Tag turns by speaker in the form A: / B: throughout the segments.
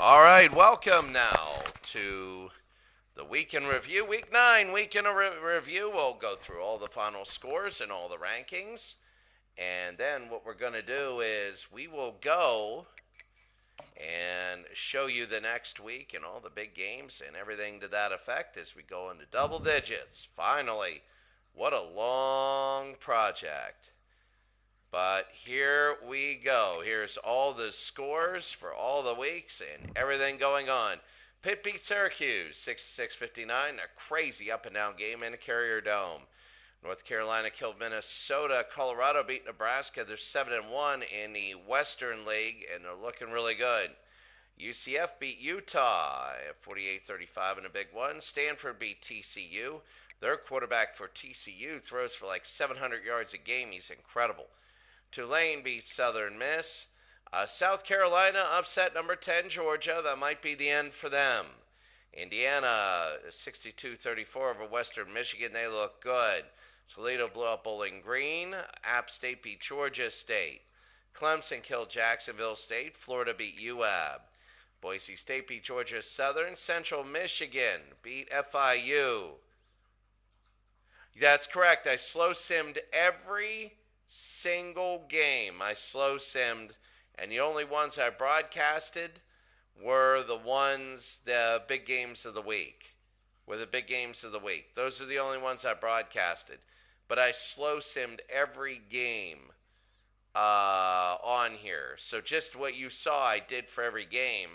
A: All right, welcome now to the Week in Review. Week 9, Week in Review. We'll go through all the final scores and all the rankings. And then what we're going to do is we will go and show you the next week and all the big games and everything to that effect as we go into double digits. Finally, what a long project. But here we go. Here's all the scores for all the weeks and everything going on. Pitt beat Syracuse 66-59, a crazy up and down game in a Carrier Dome. North Carolina killed Minnesota. Colorado beat Nebraska. They're 7-1 in the Western League, and they're looking really good. UCF beat Utah at 48-35 in a big one. Stanford beat TCU. Their quarterback for TCU throws for like 700 yards a game. He's incredible. Tulane beats Southern Miss. South Carolina upset number 10 Georgia. That might be the end for them. Indiana 62-34 over Western Michigan. They look good. Toledo blew up Bowling Green. App State beat Georgia State. Clemson killed Jacksonville State. Florida beat UAB. Boise State beat Georgia Southern. Central Michigan beat FIU. That's correct. I slow simmed every single game. I slow simmed, and the only ones I broadcasted were the big games of the week. Those are the only ones I broadcasted. But I slow simmed every game on here. So just what you saw, I did for every game.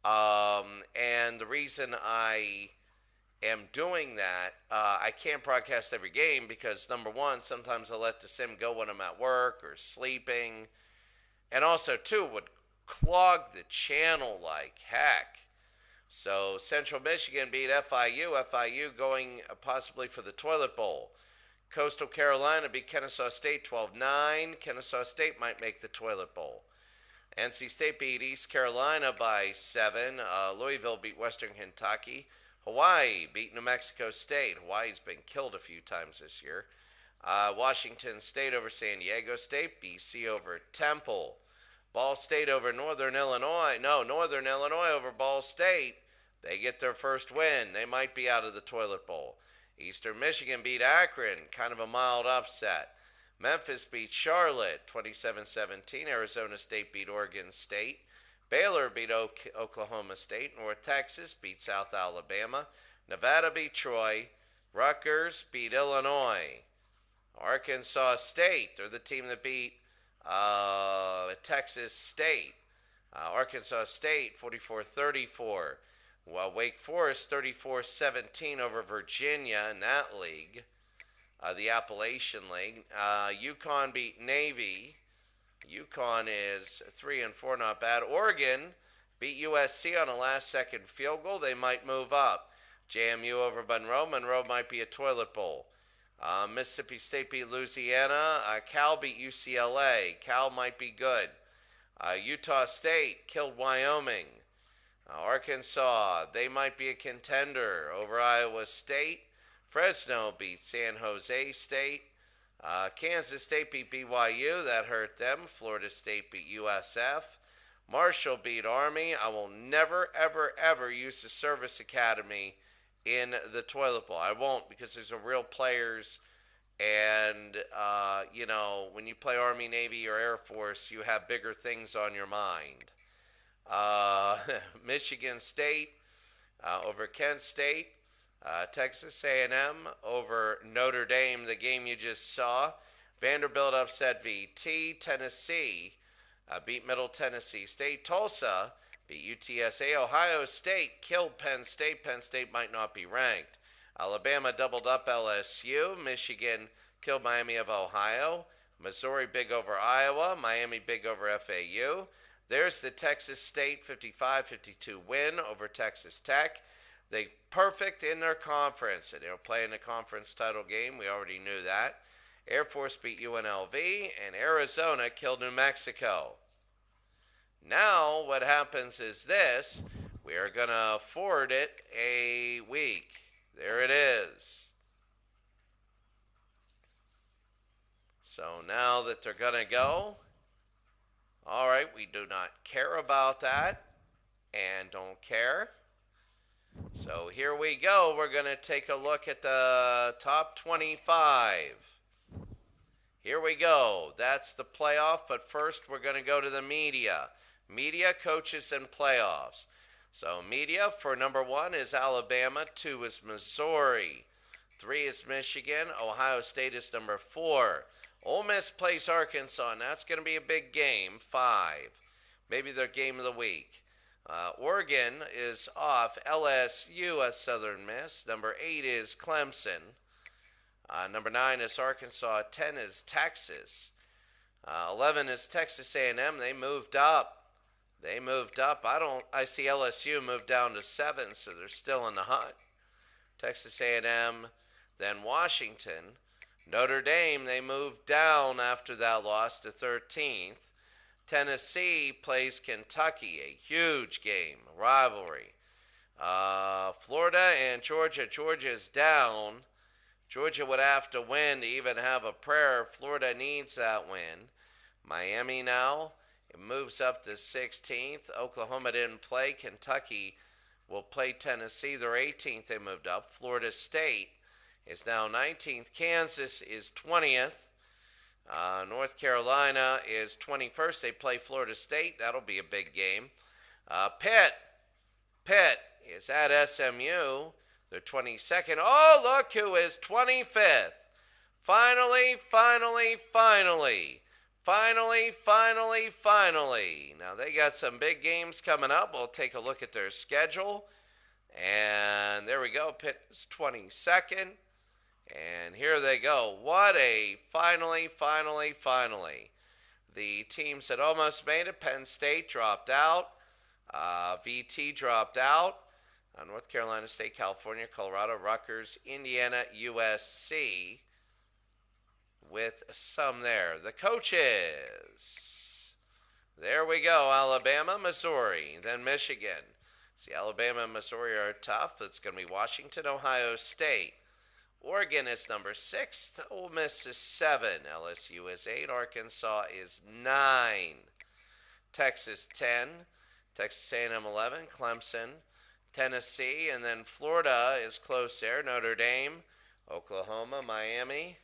A: And the reason I am doing that, I can't broadcast every game because, number one, sometimes I let the sim go when I'm at work or sleeping. And also, two, it would clog the channel like heck. So Central Michigan beat FIU. FIU going possibly for the toilet bowl. Coastal Carolina beat Kennesaw State 12-9. Kennesaw State might make the toilet bowl. NC State beat East Carolina by 7. Louisville beat Western Kentucky. Hawaii beat New Mexico State. Hawaii's been killed a few times this year. Washington State over San Diego State. BC over Temple. Ball State over Northern Illinois. No, Northern Illinois over Ball State. They get their first win. They might be out of the toilet bowl. Eastern Michigan beat Akron. Kind of a mild upset. Memphis beat Charlotte 27-17. Arizona State beat Oregon State. Baylor beat Oklahoma State. North Texas beat South Alabama. Nevada beat Troy. Rutgers beat Illinois. Arkansas State, they're the team that beat Texas State. Arkansas State 44-34. Well, Wake Forest 34-17 over Virginia in that league, the Appalachian League. UConn beat Navy. UConn is 3-4, not bad. Oregon beat USC on a last-second field goal. They might move up. JMU over Monroe. Monroe might be a toilet bowl. Mississippi State beat Louisiana. Cal beat UCLA. Cal might be good. Utah State killed Wyoming. Arkansas, they might be a contender over Iowa State. Fresno beat San Jose State. Kansas State beat BYU. That hurt them. Florida State beat USF. Marshall beat Army. I will never, ever, ever use the service academy in the toilet bowl. I won't, because there's a real players, and when you play Army, Navy, or Air Force, you have bigger things on your mind. Michigan State over Kent State. Texas A&M over Notre Dame, the game you just saw. Vanderbilt upset VT. Tennessee beat Middle Tennessee State. Tulsa beat UTSA. Ohio State killed Penn State. Penn State might not be ranked. Alabama doubled up LSU. Michigan killed Miami of Ohio. Missouri big over Iowa. Miami big over FAU. There's the Texas State 55-52 win over Texas Tech. They perfect in their conference, and they'll play in the conference title game. We already knew that. Air Force beat UNLV, and Arizona killed New Mexico. Now what happens is this. We are going to forward it a week. There it is. So now that they're going to go, all right, we do not care about that. and don't care. So here we go. We're going to take a look at the top 25. Here we go. That's the playoff, but first we're going to go to the media. Media, coaches, and playoffs. So media for number 1 is Alabama, 2 is Missouri, 3 is Michigan, Ohio State is number 4. Ole Miss plays Arkansas, and that's going to be a big game, 5. Maybe their game of the week. Oregon is off. LSU at Southern Miss. Number 8 is Clemson. Number 9 is Arkansas. 10 is Texas. 11 is Texas A&M. They moved up. I see LSU moved down to 7, so they're still in the hunt. Texas A&M, then Washington. Notre Dame, they moved down after that loss to 13th. Tennessee plays Kentucky, a huge game, rivalry. Florida and Georgia. Georgia's down. Georgia would have to win to even have a prayer. Florida needs that win. Miami now, it moves up to 16th. Oklahoma didn't play. Kentucky will play Tennessee. They're 18th. They moved up. Florida State is now 19th. Kansas is 20th. North Carolina is 21st. They play Florida State. That'll be a big game. Pitt is at SMU. They're 22nd. Oh, look who is 25th. Finally. Now they got some big games coming up. We'll take a look at their schedule. And there we go. Pitt is 22nd. And here they go. What a finally. The teams that almost made it, Penn State dropped out. VT dropped out. North Carolina State, California, Colorado, Rutgers, Indiana, USC, with some there. The coaches. There we go. Alabama, Missouri, then Michigan. See, Alabama and Missouri are tough. It's going to be Washington, Ohio State. Oregon is number 6. Ole Miss is 7. LSU is 8. Arkansas is 9. Texas 10. Texas A&M 11. Clemson, Tennessee, and then Florida is close there. Notre Dame, Oklahoma, Miami,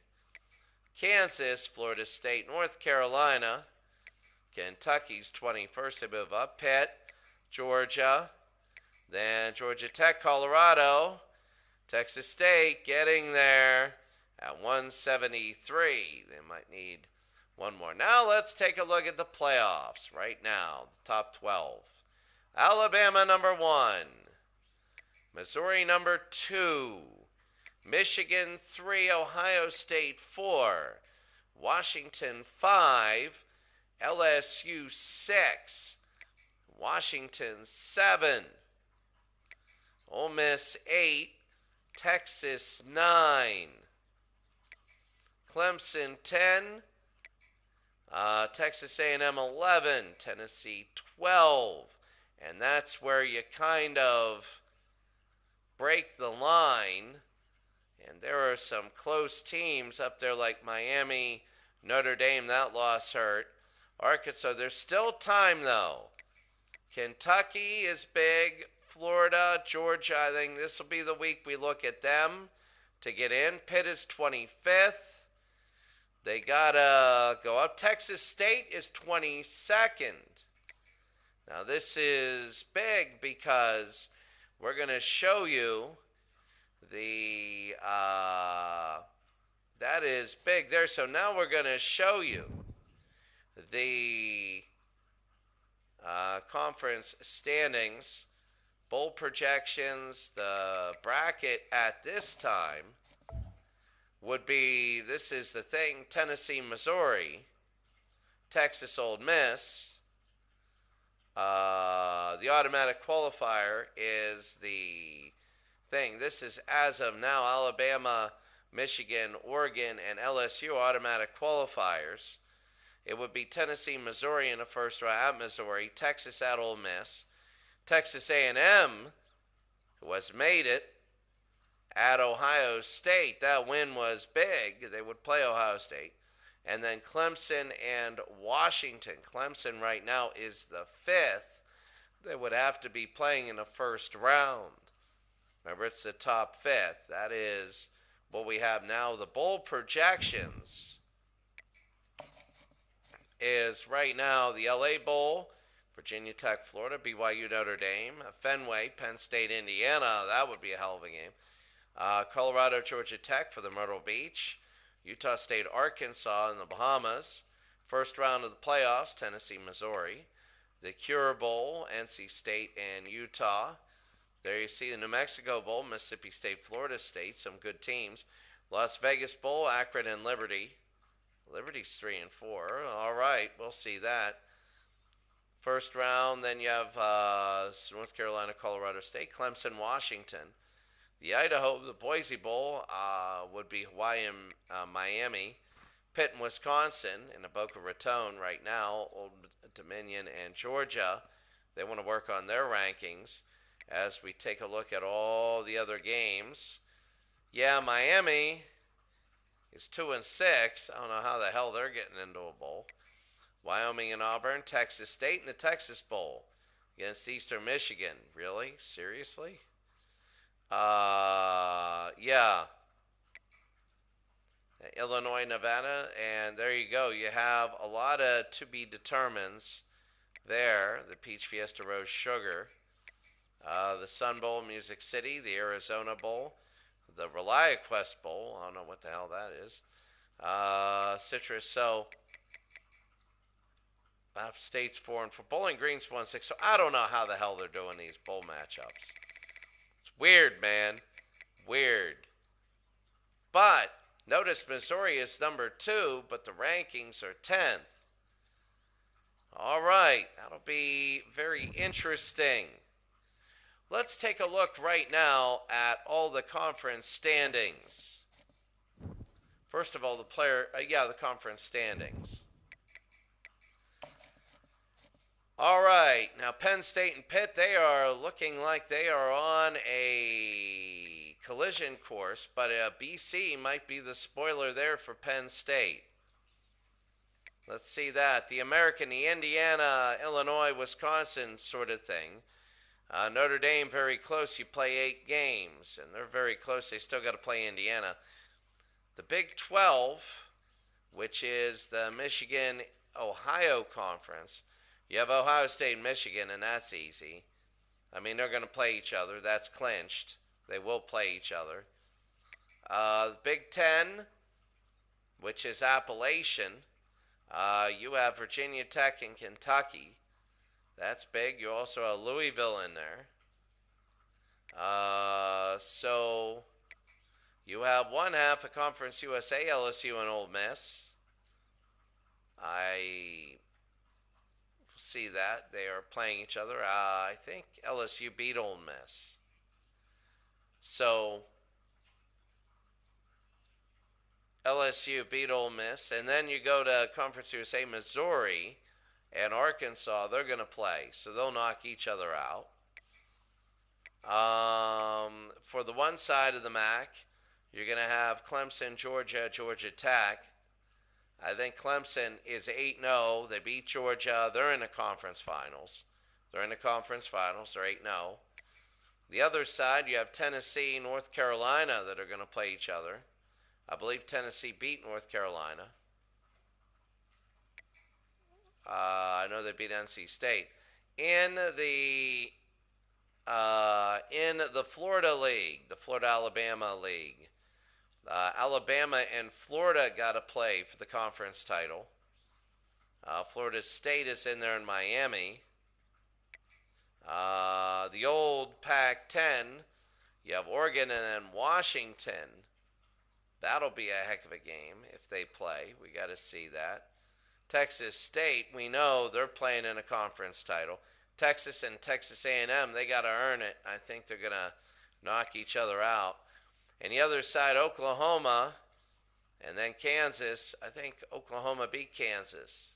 A: Kansas, Florida State, North Carolina. Kentucky's 21st. They move up. Pitt, Georgia, then Georgia Tech, Colorado. Texas State getting there at 173. They might need one more. Now let's take a look at the playoffs right now, the top 12. Alabama number 1. Missouri number 2. Michigan 3. Ohio State 4. Washington 5. LSU 6. Washington 7. Ole Miss 8. Texas 9. Clemson 10. Texas A&M 11. Tennessee 12. And that's where you kind of break the line. And there are some close teams up there like Miami, Notre Dame. That loss hurt. Arkansas, there's still time though. Kentucky is big. Florida, Georgia, I think this will be the week we look at them to get in. Pitt is 25th. They got to go up. Texas State is 22nd. Now this is big because we're going to show you that is big there. So now we're going to show you the conference standings, bowl projections. The bracket at this time would be, this is the thing, Tennessee, Missouri, Texas, Ole Miss. The automatic qualifier is the thing. This is as of now. Alabama, Michigan, Oregon, and LSU automatic qualifiers. It would be Tennessee, Missouri in the first round at Missouri, Texas at Ole Miss, Texas A&M, who has made it, at Ohio State. That win was big. They would play Ohio State. And then Clemson and Washington. Clemson right now is the 5th. they would have to be playing in the first round. Remember, it's the top fifth. That is what we have now. The bowl projections is right now the LA Bowl, Virginia Tech, Florida, BYU, Notre Dame, Fenway, Penn State, Indiana. That would be a hell of a game. Colorado, Georgia Tech for the Myrtle Beach, Utah State, Arkansas in the Bahamas. First round of the playoffs, Tennessee, Missouri. The Cure Bowl, NC State and Utah. There you see the New Mexico Bowl, Mississippi State, Florida State, some good teams. Las Vegas Bowl, Akron and Liberty. Liberty's 3-4. All right, we'll see that. First round, then you have North Carolina, Colorado State, Clemson, Washington. The Idaho, the Boise Bowl would be Hawaii and Miami. Pitt and Wisconsin in the Boca Raton right now. Old Dominion and Georgia. They want to work on their rankings as we take a look at all the other games. Yeah, Miami is 2-6. I don't know how the hell they're getting into a bowl. Wyoming and Auburn, Texas State in the Texas Bowl against Eastern Michigan. Really? Seriously? Yeah. Illinois, Nevada, and there you go. You have a lot of to be determines there. The Peach Fiesta Rose Sugar, the Sun Bowl, Music City, the Arizona Bowl, the ReliaQuest Bowl. I don't know what the hell that is. Citrus. So State's 4-4. Bowling Green's 1-6. So I don't know how the hell they're doing these bowl matchups. It's weird, man. Weird. But notice Missouri is number 2, but the rankings are 10th. All right, that'll be very interesting. Let's take a look right now at all the conference standings. First of all, the conference standings. All right, now Penn State and Pitt, they are looking like they are on a collision course, but BC might be the spoiler there for Penn State. Let's see that. The American, the Indiana, Illinois, Wisconsin sort of thing. Notre Dame, very close. You play 8 games, and they're very close. They still got to play Indiana. The Big 12, which is the Michigan-Ohio Conference. You have Ohio State and Michigan, and that's easy. I mean, they're going to play each other. That's clinched. They will play each other. The Big 10, which is Appalachian. You have Virginia Tech and Kentucky. That's big. You also have Louisville in there. So you have one half of Conference USA, LSU and Ole Miss. I see that. They are playing each other. I think LSU beat Ole Miss. So LSU beat Ole Miss. And then you go to Conference USA, Missouri and Arkansas. They're going to play. So they'll knock each other out. For the one side of the MAC, you're going to have Clemson, Georgia, Georgia Tech. I think Clemson is 8-0. They beat Georgia. They're in the conference finals. They're 8-0. The other side, you have Tennessee, North Carolina that are going to play each other. I believe Tennessee beat North Carolina. I know they beat NC State. In the Florida League, the Florida-Alabama League, Alabama and Florida got to play for the conference title. Florida State is in there in Miami. The old Pac-10, you have Oregon and then Washington. That'll be a heck of a game if they play. We got to see that. Texas State, we know they're playing in a conference title. Texas and Texas A&M, they got to earn it. I think they're going to knock each other out. And the other side, Oklahoma, and then Kansas. I think Oklahoma beat Kansas.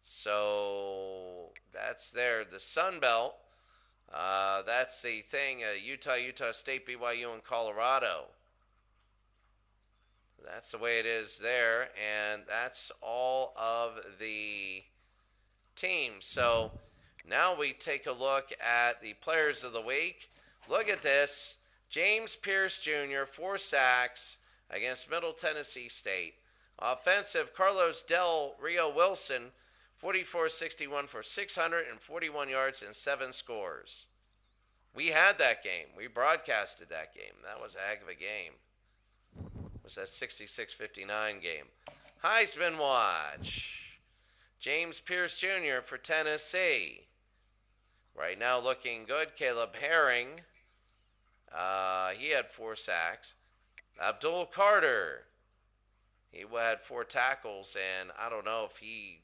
A: So that's there. The Sun Belt, that's the thing. Utah State, BYU, and Colorado. That's the way it is there, and that's all of the teams. So Now we take a look at the players of the week. Look at this. James Pierce Jr., 4 sacks against Middle Tennessee State. Offensive, Carlos Del Rio Wilson, 44-61 for 641 yards and 7 scores. We had that game. We broadcasted that game. That was a heck of a game. It was that 66-59 game. Heisman watch. James Pierce Jr. for Tennessee. Right now looking good. Caleb Herring. He had 4 sacks. Abdul Carter. He had 4 tackles, and I don't know if he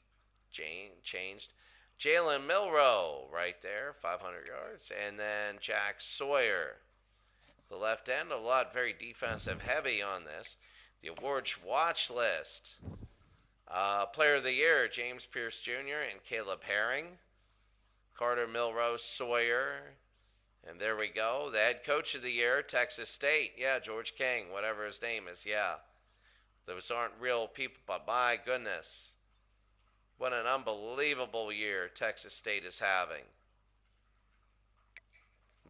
A: changed. Jalen Milroe right there, 500 yards. And then Jack Sawyer, the left end. A lot very defensive heavy on this. The awards watch list. Player of the Year, James Pierce Jr. and Caleb Herring. Carter, Milroe, Sawyer. And there we go. The head coach of the year, Texas State. Yeah, George King, whatever his name is. Yeah. Those aren't real people, but my goodness. What an unbelievable year Texas State is having.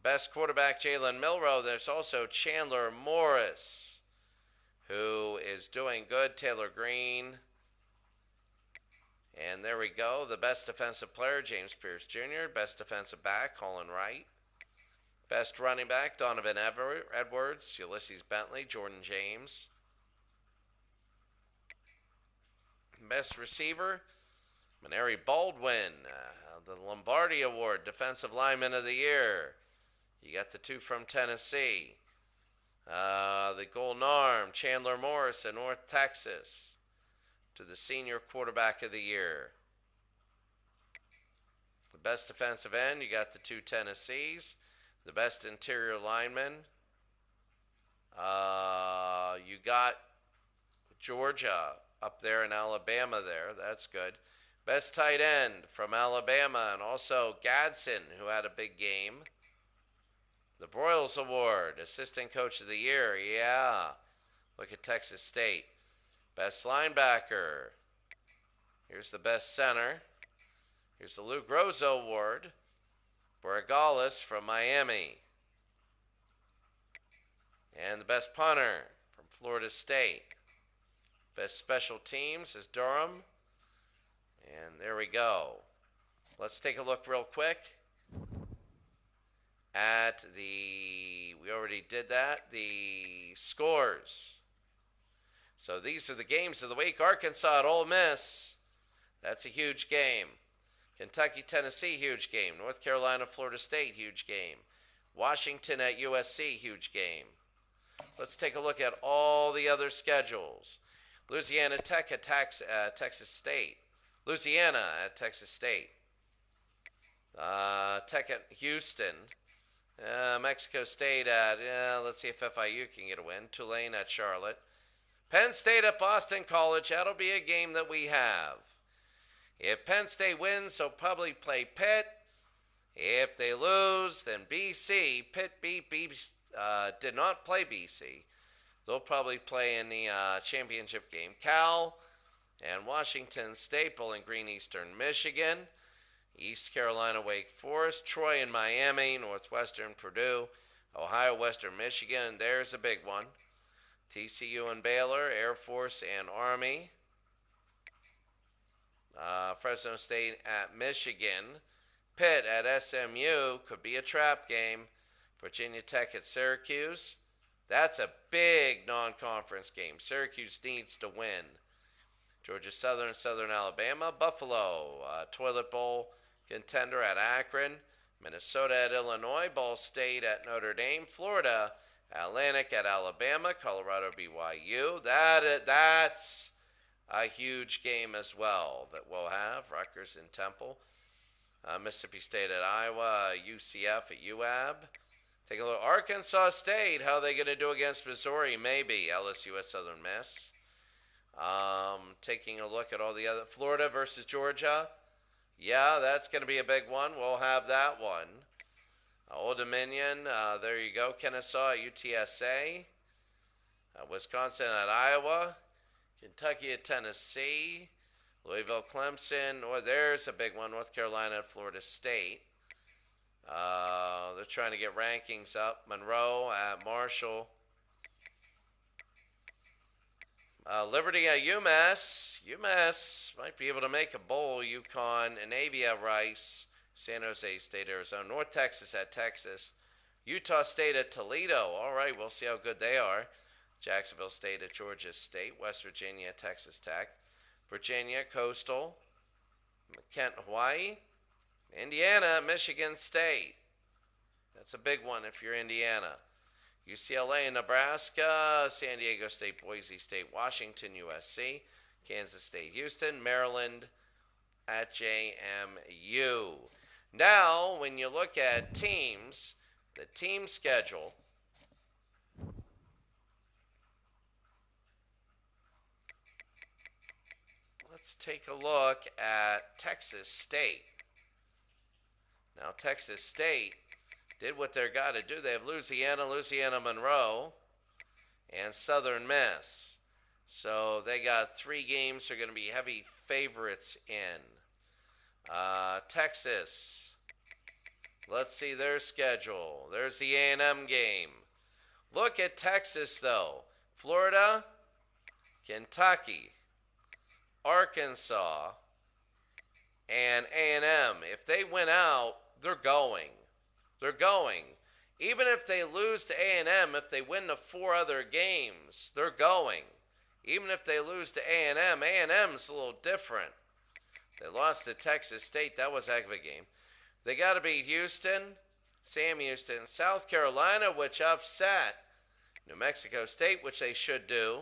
A: Best quarterback, Jalen Milroe. There's also Chandler Morris, who is doing good. Taylor Green. And there we go. The best defensive player, James Pierce Jr. Best defensive back, Colin Wright. Best running back, Donovan Edwards, Ulysses Bentley, Jordan James. Best receiver, Maneri Baldwin, the Lombardi Award, Defensive Lineman of the Year. You got the 2 from Tennessee. The Golden Arm, Chandler Morris in North Texas, to the Senior Quarterback of the Year. The best defensive end, you got the 2 Tennessees. The best interior lineman, you got Georgia up there in Alabama there. That's good. Best tight end from Alabama, and also Gadsden, who had a big game. The Broyles Award, Assistant Coach of the Year. Yeah. Look at Texas State. Best linebacker. Here's the best center. Here's the Lou Grozo Award. Borregales from Miami. And the best punter from Florida State. Best special teams is Durham. And there we go. Let's take a look real quick at we already did that, the scores. So these are the games of the week. Arkansas at Ole Miss. That's a huge game. Kentucky, Tennessee, huge game. North Carolina, Florida State, huge game. Washington at USC, huge game. Let's take a look at all the other schedules. Louisiana Tech at Texas State. Louisiana at Texas State. Tech at Houston. Mexico State at, let's see if FIU can get a win. Tulane at Charlotte. Penn State at Boston College. That'll be a game that we have. If Penn State wins, they'll probably play Pitt. If they lose, then BC. Pitt did not play BC. They'll probably play in the championship game. Cal and Washington State, Bowling Green, Eastern Michigan. East Carolina, Wake Forest. Troy and Miami, Northwestern, Purdue. Ohio, Western Michigan. There's a big one. TCU and Baylor, Air Force and Army. Fresno State at Michigan. Pitt at SMU, could be a trap game. Virginia Tech at Syracuse. That's a big non-conference game. Syracuse needs to win. Georgia Southern, Southern Alabama. Buffalo, Toilet Bowl contender at Akron. Minnesota at Illinois. Ball State at Notre Dame. Florida Atlantic at Alabama. Colorado BYU. That's a huge game as well that we'll have. Rutgers and Temple. Mississippi State at Iowa. UCF at UAB. Take a look. Arkansas State. How are they going to do against Missouri? Maybe. LSU at Southern Miss. Taking a look at all the other. Florida versus Georgia. Yeah, that's going to be a big one. We'll have that one. Old Dominion. There you go. Kennesaw at UTSA. Wisconsin at Iowa. Kentucky at Tennessee. Louisville, Clemson. Or there's a big one. North Carolina, Florida State. They're trying to get rankings up. Monroe at Marshall. Liberty at UMass. UMass might be able to make a bowl. UConn, Navy at Rice. San Jose State, Arizona. North Texas at Texas. Utah State at Toledo. All right, we'll see how good they are. Jacksonville State at Georgia State. West Virginia, Texas Tech. Virginia, Coastal. Kent, Hawaii. Indiana, Michigan State. That's a big one if you're Indiana. UCLA, Nebraska. San Diego State, Boise State, Washington, USC. Kansas State, Houston. Maryland at JMU. Now, when you look at teams, the team schedule, let's take a look at Texas State. Now, Texas State did what they're got to do. They have Louisiana Monroe, and Southern Miss. So they got 3 games they're going to be heavy favorites in. Texas, let's see their schedule. There's the A&M game. Look at Texas, though. Florida, Kentucky, Arkansas, and A&M. If they win out, they're going. They're going. Even if they lose to A&M, if they win the 4 other games, they're going. Even if they lose to A&M's a little different. They lost to Texas State. That was a heck of a game. They got to beat Houston, Sam Houston, South Carolina, which upset New Mexico State, which they should do.